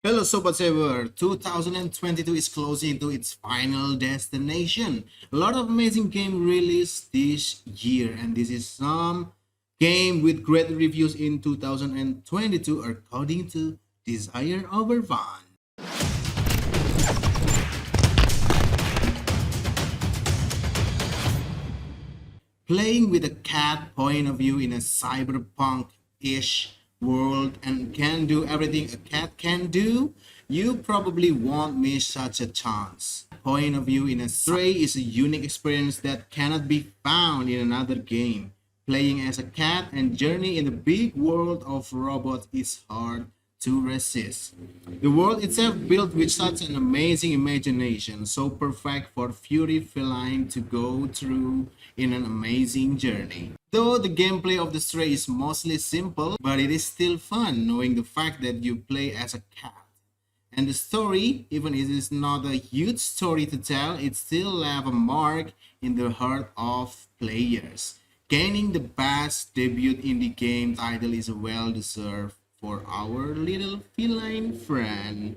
Hello, Sobat Saver. 2022 is closing to its final destination. A lot of amazing game released this year, and this is some game with great reviews in 2022 according to Desire Over Van. Playing with a cat point of view in a cyberpunk-ish world and can do everything a cat can do, you probably won't miss such a chance. Point of view in a Stray is a unique experience that cannot be found in another game. Playing as a cat and journey in the big world of robots is hard to resist. The world itself built with such an amazing imagination, so perfect for Fury Feline to go through in an amazing journey. Though the gameplay of the Stray is mostly simple, but it is still fun knowing the fact that you play as a cat. And the story, even if it is not a huge story to tell, it still left a mark in the heart of players. Gaining the best debut indie game title is well deserved for our little feline friend.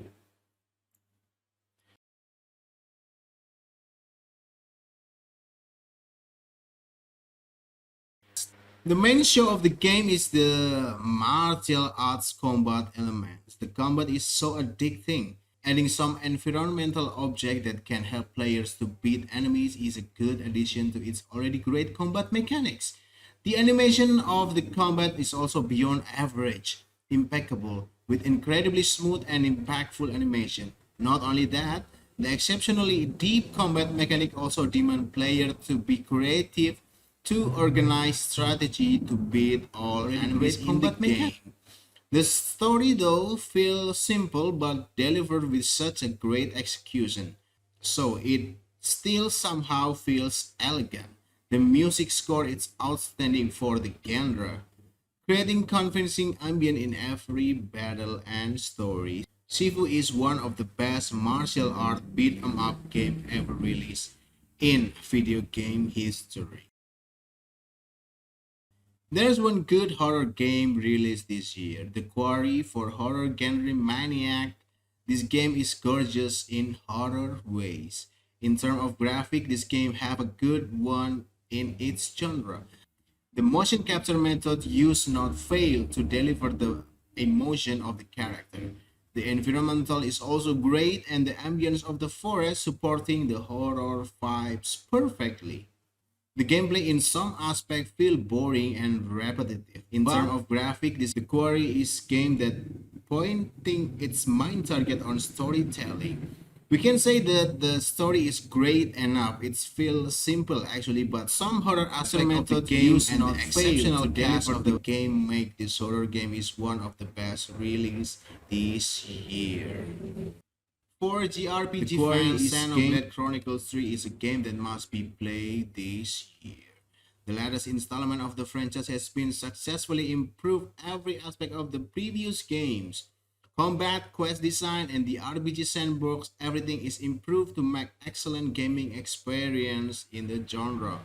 The main show of the game is the martial arts combat elements. The combat is so addicting. Adding some environmental object that can help players to beat enemies is a good addition to its already great combat mechanics. The animation of the combat is also beyond average, impeccable, with incredibly smooth and impactful animation. Not only that, the exceptionally deep combat mechanic also demand player to be creative to organize strategy to beat all enemies in the game. The story though feels simple but delivered with such a great execution, so it still somehow feels elegant. The music score is outstanding for the genre, creating convincing ambient in every battle and story. Sifu is one of the best martial art beat 'em up game ever released in video game history. There's one good horror game released this year, The Quarry for horror genre maniac. This game is gorgeous in horror ways. In terms of graphic, this game have a good one in its genre. The motion capture method used not fail to deliver the emotion of the character. The environmental is also great and the ambience of the forest supporting the horror vibes perfectly. The gameplay in some aspects feel boring and repetitive. In terms of graphic, this the Quarry is game that pointing its main target on storytelling. We can say that the story is great enough. It feels simple actually, but some horror aspect of the game and the exceptional cast of the game make this horror game is one of the best released this year. For JRPG fans, Xenoblade Chronicles 3 is a game that must be played this year. The latest installment of the franchise has been successfully improved every aspect of the previous games. Combat, quest design, and the RPG sandbox, everything is improved to make excellent gaming experience in the genre.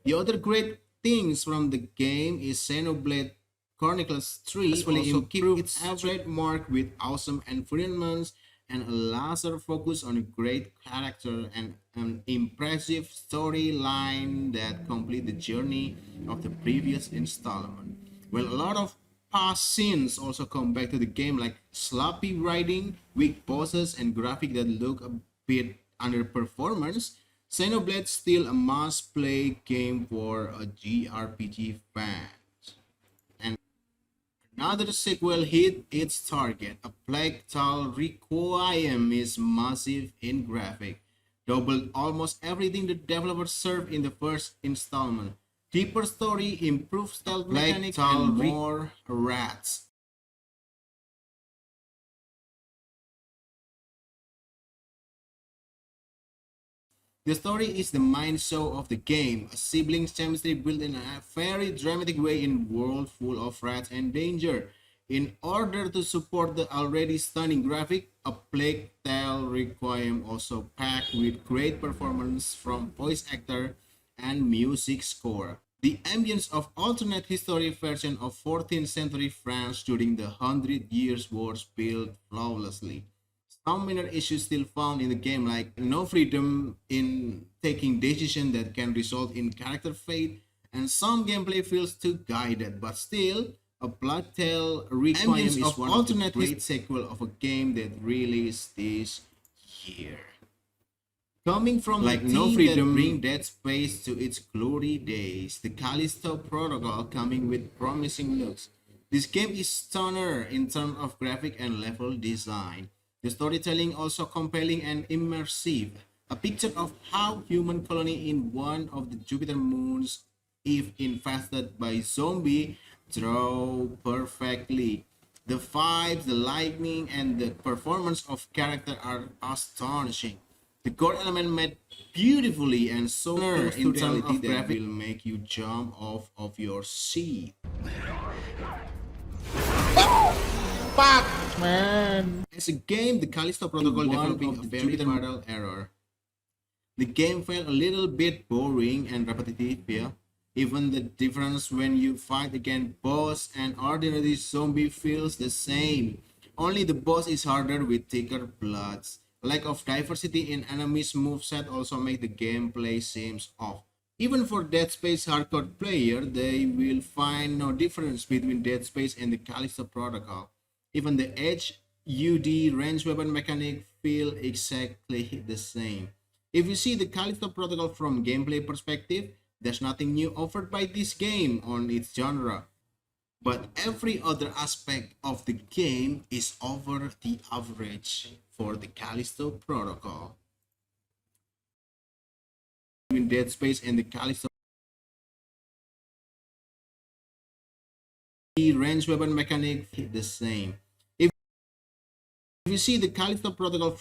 The other great things from the game is Xenoblade Chronicles 3 also keep its trademark with awesome environments and a laser focus on a great character and an impressive storyline that complete the journey of the previous installment. Well, a lot of past scenes also come back to the game like sloppy writing, weak bosses, and graphic that look a bit underperformance. Xenoblade still a must-play game for a JRPG fan. And another sequel hit its target. A Plague Tale Requiem is massive in graphic, doubled almost everything the developers served in the first installment. Deeper story, improved stealth mechanics, and more rats. The story is the main show of the game, a siblings chemistry built in a very dramatic way in a world full of threats and danger. In order to support the already stunning graphic, a Plague Tale Requiem also packed with great performance from voice actor and music score. The ambience of alternate history version of 14th century France during the Hundred Years' Wars built flawlessly. Some minor issues still found in the game, like no freedom in taking decisions that can result in character fate, and some gameplay feels too guided, but still, A Plague Tale Requiem is one of the great sequel of a game that released this year. Coming from like no freedom, bring Dead Space to its glory days, the Callisto Protocol coming with promising looks. This game is stunner in terms of graphic and level design. The storytelling also compelling and immersive. A picture of how human colony in one of the Jupiter moons, if infested by zombie, draw perfectly. The vibes, the lightning, and the performance of character are astonishing. The core element met beautifully and so close to reality that will make you jump off of your seat. Fuck, man. As a game, the Callisto Protocol developing a very fatal error. The game felt a little bit boring and repetitive here. Even the difference when you fight against boss and ordinary zombie feels the same. Only the boss is harder with thicker bloods. Lack of diversity in enemies' moveset also make the gameplay seems off. Even for Dead Space hardcore player, they will find no difference between Dead Space and the Callisto Protocol. Even the HUD range weapon mechanic feel exactly the same. If you see the Callisto Protocol from gameplay perspective, there's nothing new offered by this game on its genre. But every other aspect of the game is over the average for the Callisto Protocol. Between Dead Space and the Callisto, the range weapon mechanic the same. If you see the Callisto Protocol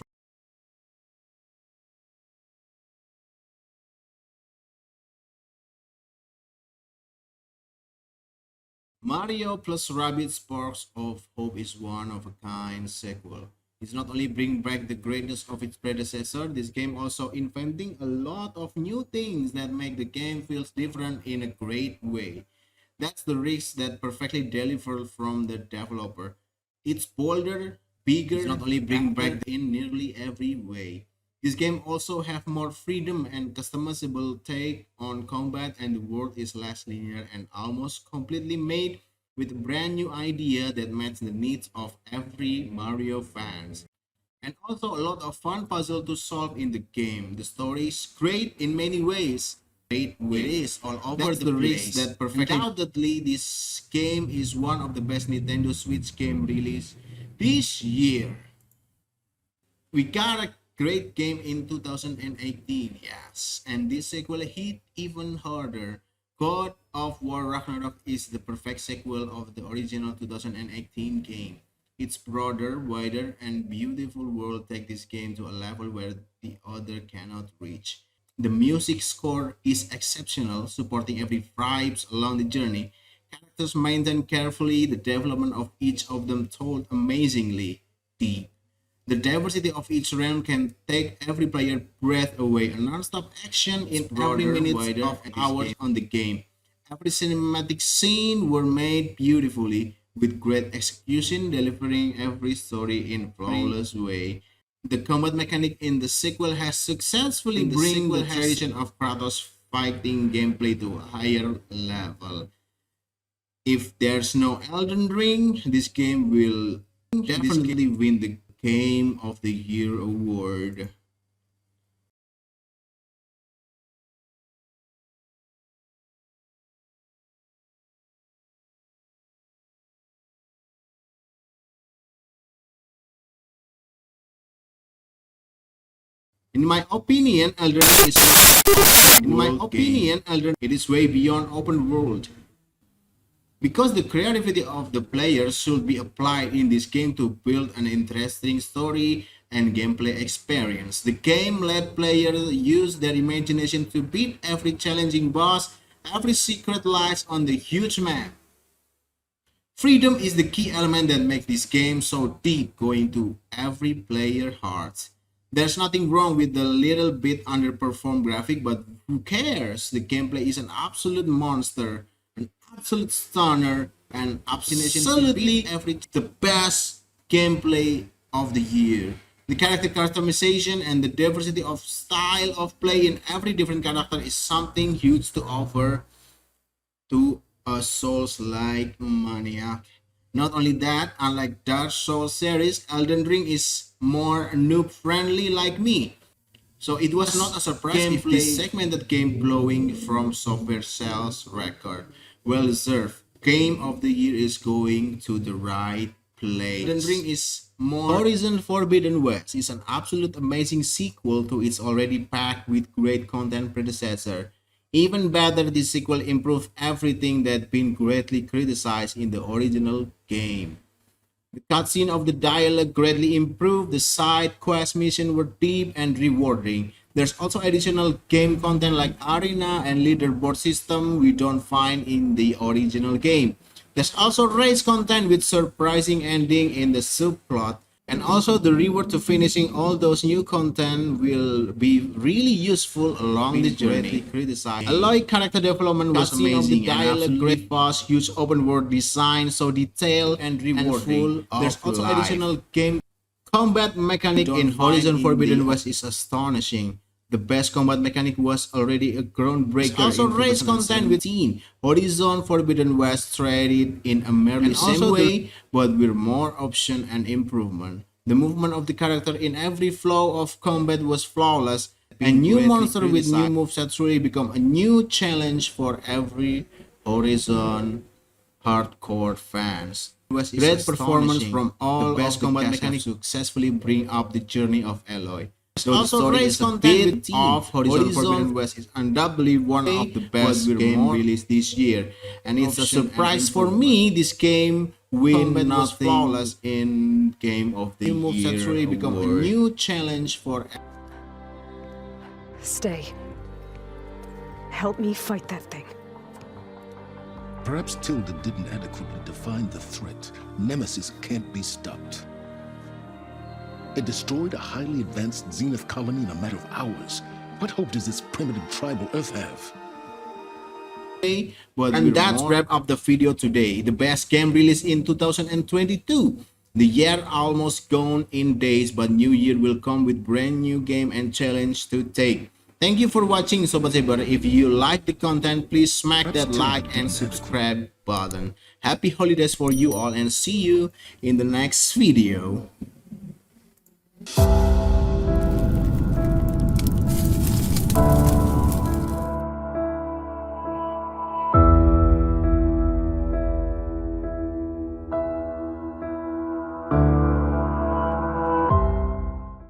Mario plus Rabbids Sparks of Hope is one of a kind sequel. It's not only bring back the greatness of its predecessor, this game also inventing a lot of new things that make the game feels different in a great way. That's the risk that perfectly delivered from the developer. It's bolder, bigger, it's not only bring back in nearly every way. This game also have more freedom and customizable take on combat, and the world is less linear and almost completely made with a brand new idea that matches the needs of every Mario fans. And also a lot of fun puzzle to solve in the game. The story is great in many ways. Great way. It is all over that's the place. That perfectly. Undoubtedly, this game is one of the best Nintendo Switch game release this year. We got a great game in 2018, yes, and this sequel hit even harder. God of War Ragnarok is the perfect sequel of the original 2018 game. Its broader, wider, and beautiful world take this game to a level where the other cannot reach. The music score is exceptional, supporting every vibes along the journey. Characters maintained carefully, the development of each of them told amazingly deep. The diversity of each realm can take every player breath away. A non-stop action in every minute of hours on the game. Every cinematic scene were made beautifully with great execution, delivering every story in flawless way. The combat mechanic in the sequel has successfully bring the tradition of Kratos fighting gameplay to a higher level. If there's no Elden Ring, this game will definitely win the Game of the Year award. In my opinion, Elden Ring is it is way beyond open world. Because the creativity of the players should be applied in this game to build an interesting story and gameplay experience. The game let players use their imagination to beat every challenging boss, every secret lies on the huge map. Freedom is the key element that makes this game so deep, going to every player heart. There's nothing wrong with the little bit underperformed graphic, but who cares? The gameplay is an absolute monster, an absolute stunner, and absolutely every the best gameplay of the year. The character customization and the diversity of style of play in every different character is something huge to offer to a Souls-like maniac. Not only that, unlike Dark Souls series, Elden Ring is more noob friendly like me. So it was not a surprise if this segmented game blowing from software sales record. Well deserved. Game of the year is going to the right place. Elden Ring is more Horizon Forbidden West is an absolute amazing sequel to its already packed with great content predecessor. Even better, this sequel improved everything that been greatly criticized in the original game. The cutscene of the dialogue greatly improved, the side quest missions were deep and rewarding. There's also additional game content like arena and leaderboard system we don't find in the original game. There's also race content with surprising ending in the subplot, and also the reward to finishing all those new content will be really useful along the journey. Aloy character development was amazing, dialogue great, fast, huge open world design, so detailed and rewarding. There's also additional game combat mechanic in Horizon Forbidden West is astonishing. The best combat mechanic was already a groundbreaker. There's also race content with Horizon Forbidden West treated in a merely same way, but with more option and improvement. The movement of the character in every flow of combat was flawless, and new monster with new movesets truly become a new challenge for every Horizon hardcore fans. Great performance from all the best combat mechanics successfully bring up the journey of Aloy. So also race content of Horizon Forbidden West is undoubtedly one of the best game released this year, and it's a surprise for me. This game win nothing flawless in Game of the Year really become a new challenge for. Stay. Help me fight that thing. Perhaps Tilda didn't adequately define the threat. Nemesis can't be stopped. It destroyed a highly advanced Zenith colony in a matter of hours. What hope does this primitive tribal Earth have? And that's wrap up the video today. The best game released in 2022. The year almost gone in days, but new year will come with brand new game and challenge to take. Thank you for watching, Sobat Saber. If you like the content, please smack that like and subscribe button. Happy holidays for you all, and see you in the next video.